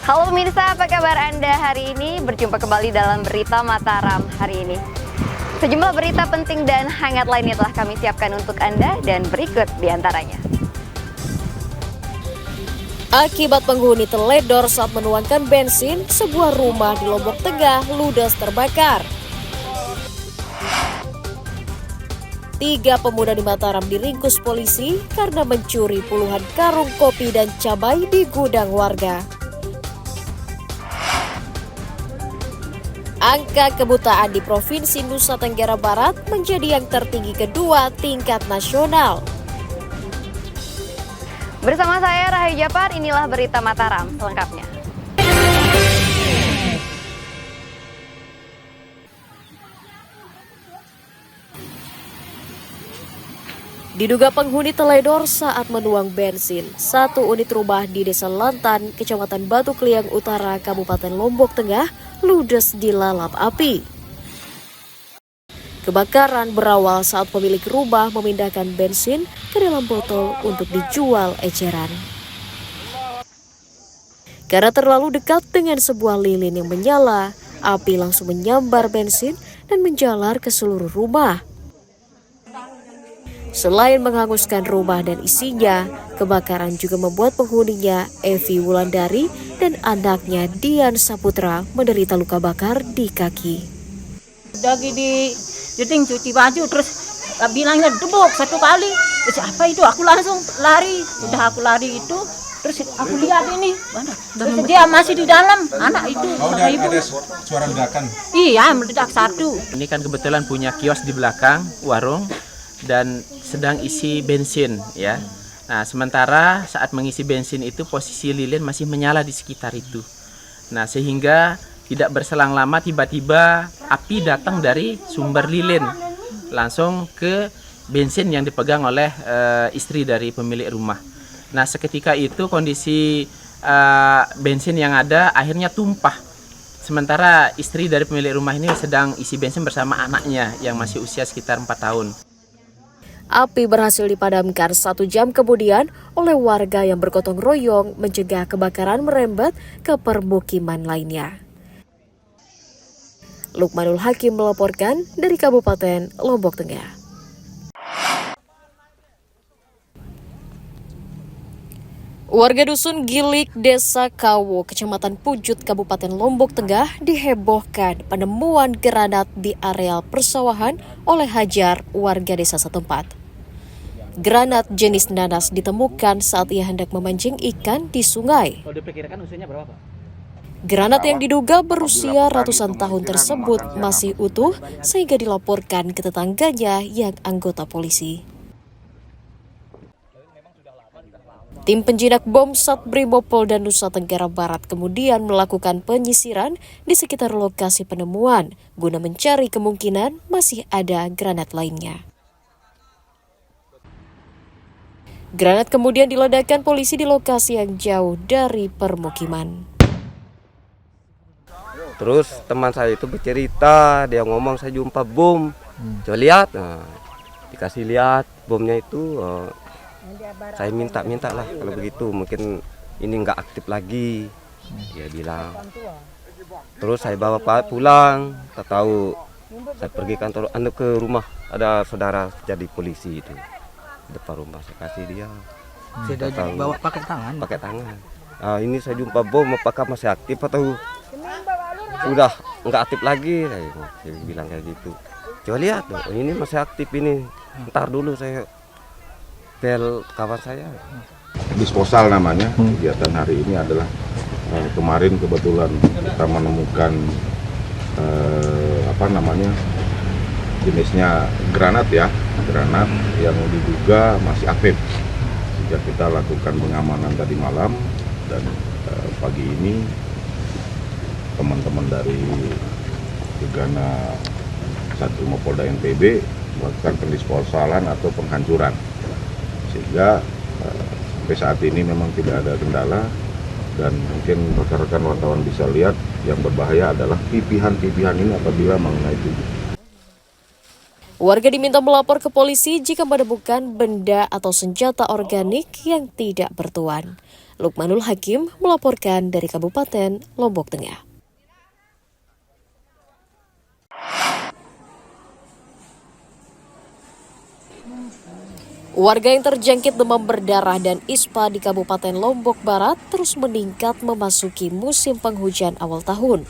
Halo pemirsa, apa kabar Anda hari ini? Berjumpa kembali dalam Berita Mataram hari ini. Sejumlah berita penting dan hangat lainnya telah kami siapkan untuk Anda dan berikut diantaranya. Akibat penghuni teledor saat menuangkan bensin, sebuah rumah di Lombok Tengah ludes terbakar. 3 pemuda di Mataram diringkus polisi karena mencuri puluhan karung kopi dan cabai di gudang warga. Angka kebutaan di Provinsi Nusa Tenggara Barat menjadi yang tertinggi kedua tingkat nasional. Bersama saya Rahayu Japar, inilah Berita Mataram selengkapnya. Diduga penghuni teledor saat menuang bensin, satu unit rumah di Desa Lantan, Kecamatan Batu Kliang Utara, Kabupaten Lombok Tengah, ludes dilalap api. Kebakaran berawal saat pemilik rumah memindahkan bensin ke dalam botol untuk dijual eceran. Karena terlalu dekat dengan sebuah lilin yang menyala, api langsung menyambar bensin dan menjalar ke seluruh rumah. Selain menghanguskan rumah dan isinya, kebakaran juga membuat penghuninya Evi Wulandari dan anaknya Dian Saputra menderita luka bakar di kaki. Lagi di jeding cuci baju terus bilangnya debok satu kali. Terus apa itu? Aku langsung lari. Udah aku lari itu terus aku lihat ini mana? Terus dia masih di dalam anak itu sama ibu. Ada suara ledakan. Iya, meledak satu. Ini kan kebetulan punya kios di belakang warung dan sedang isi bensin ya. Nah, sementara saat mengisi bensin itu posisi lilin masih menyala di sekitar itu. Nah, sehingga tidak berselang lama tiba-tiba api datang dari sumber lilin langsung ke bensin yang dipegang oleh istri dari pemilik rumah. Nah, seketika itu kondisi bensin yang ada akhirnya tumpah. Sementara istri dari pemilik rumah ini sedang isi bensin bersama anaknya yang masih usia sekitar 4 tahun. Api berhasil dipadamkan 1 jam kemudian oleh warga yang bergotong royong mencegah kebakaran merembet ke permukiman lainnya. Lukmanul Hakim melaporkan dari Kabupaten Lombok Tengah. Warga Dusun Gilik, Desa Kawo, Kecamatan Pujut, Kabupaten Lombok Tengah dihebohkan penemuan granat di areal persawahan oleh Hajar, warga desa setempat. Granat jenis nanas ditemukan saat ia hendak memancing ikan di sungai. Kalau diperkirakan usianya berapa, Pak? Granat yang diduga berusia ratusan tahun tersebut masih utuh sehingga dilaporkan ke tetangganya yang anggota polisi. Tim penjinak bom Satbrimob Polda Nusa Tenggara Barat kemudian melakukan penyisiran di sekitar lokasi penemuan guna mencari kemungkinan masih ada granat lainnya. Granat kemudian diledakkan polisi di lokasi yang jauh dari permukiman. Terus teman saya itu bercerita, dia ngomong saya jumpa bom. Coba lihat, nah, dikasih lihat bomnya itu. Saya minta lah kalau begitu mungkin ini nggak aktif lagi, dia bilang. Terus saya bawa Pak pulang, tak tahu saya pergi kantor ke rumah ada saudara jadi polisi itu depan rumah, saya kasih dia. Sudah bawa pakai tangan. Pakai tangan. Nah, ini saya jumpa bom, apakah masih aktif atau sudah nggak aktif lagi? Saya bilang kayak gitu. Coba lihat, ini masih aktif ini. Ntar dulu saya tel kawan saya. Disposal namanya. Kegiatan hari ini adalah kemarin kebetulan kita menemukan jenisnya granat ya, granat yang diduga masih aktif. Sejak kita lakukan pengamanan tadi malam dan pagi ini teman-teman dari Gegana Satbrimob Polda NTB melakukan pendisposalan atau penghancuran, sehingga sampai saat ini memang tidak ada kendala dan mungkin rekan-rekan wartawan bisa lihat yang berbahaya adalah pipihan-pipihan ini apabila mengenai tubuh. Warga diminta melapor ke polisi jika menemukan benda atau senjata organik yang tidak bertuan. Lukmanul Hakim melaporkan dari Kabupaten Lombok Tengah. Warga yang terjangkit demam berdarah dan ispa di Kabupaten Lombok Barat terus meningkat memasuki musim penghujan awal tahun.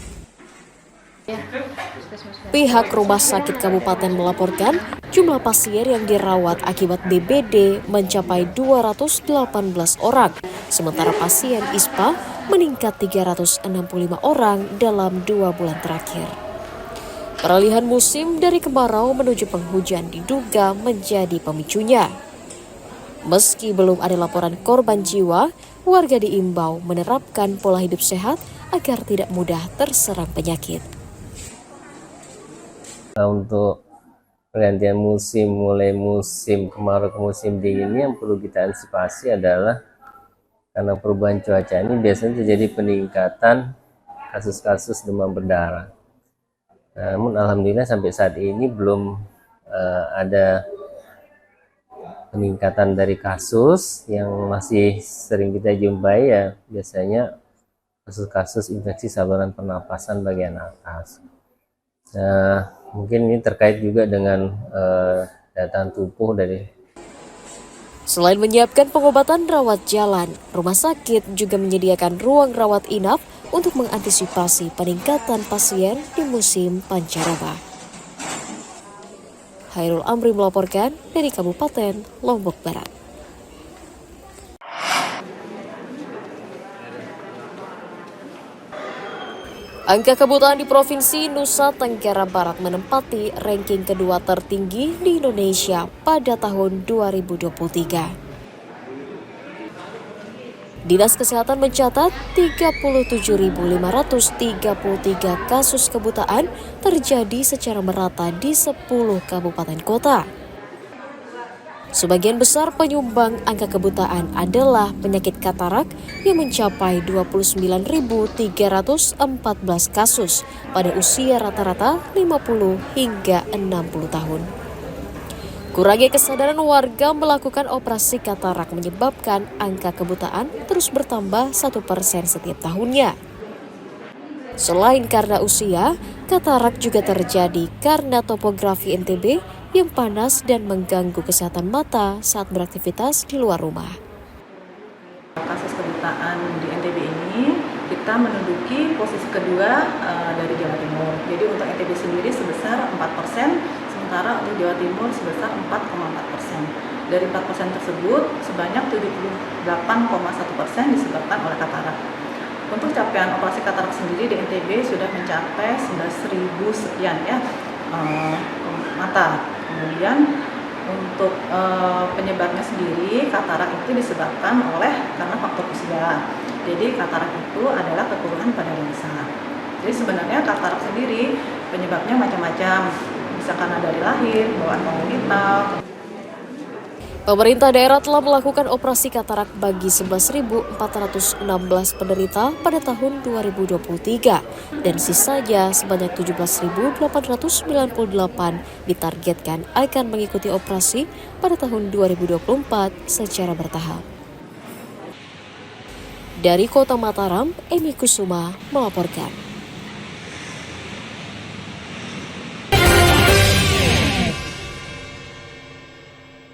Pihak Rumah Sakit Kabupaten melaporkan jumlah pasien yang dirawat akibat DBD mencapai 218 orang, sementara pasien ispa meningkat 365 orang dalam 2 bulan terakhir. Peralihan musim dari kemarau menuju penghujan diduga menjadi pemicunya. Meski belum ada laporan korban jiwa, warga diimbau menerapkan pola hidup sehat agar tidak mudah terserang penyakit. Untuk pergantian musim, mulai musim kemarau ke musim dingin ini yang perlu kita antisipasi adalah karena perubahan cuaca ini biasanya terjadi peningkatan kasus-kasus demam berdarah. Namun alhamdulillah sampai saat ini belum ada peningkatan dari kasus. Yang masih sering kita jumpai ya biasanya kasus-kasus infeksi saluran pernapasan bagian atas. Nah, mungkin ini terkait juga dengan daya tahan tubuh dari. Selain menyiapkan pengobatan rawat jalan, rumah sakit juga menyediakan ruang rawat inap untuk mengantisipasi peningkatan pasien di musim pancaroba. Hairul Amri melaporkan dari Kabupaten Lombok Barat. Angka kebutaan di Provinsi Nusa Tenggara Barat menempati ranking kedua tertinggi di Indonesia pada tahun 2023. Dinas Kesehatan mencatat 37.533 kasus kebutaan terjadi secara merata di 10 kabupaten kota. Sebagian besar penyumbang angka kebutaan adalah penyakit katarak yang mencapai 29.314 kasus pada usia rata-rata 50 hingga 60 tahun. Kurangnya kesadaran warga melakukan operasi katarak menyebabkan angka kebutaan terus bertambah 1% setiap tahunnya. Selain karena usia, katarak juga terjadi karena topografi NTB yang panas dan mengganggu kesehatan mata saat beraktivitas di luar rumah. Kasus kebutaan di NTB ini kita menduduki posisi kedua dari Jawa Timur. Jadi untuk NTB sendiri sebesar 4%, sementara untuk Jawa Timur sebesar 4,4%. Dari 4% tersebut, sebanyak 78,1% disebabkan oleh katarak. Untuk capaian operasi katarak sendiri di NTB sudah mencapai 11.000 sekian ya mata. Kemudian untuk penyebabnya sendiri, katarak itu disebabkan karena faktor usia. Jadi katarak itu adalah keturunan pada lensa. Jadi sebenarnya katarak sendiri penyebabnya macam-macam, bisa karena dari lahir, bawaan kongenital. Pemerintah daerah telah melakukan operasi katarak bagi 11.416 penderita pada tahun 2023 dan sisanya sebanyak 17.898 ditargetkan akan mengikuti operasi pada tahun 2024 secara bertahap. Dari Kota Mataram, Emi Kusuma melaporkan.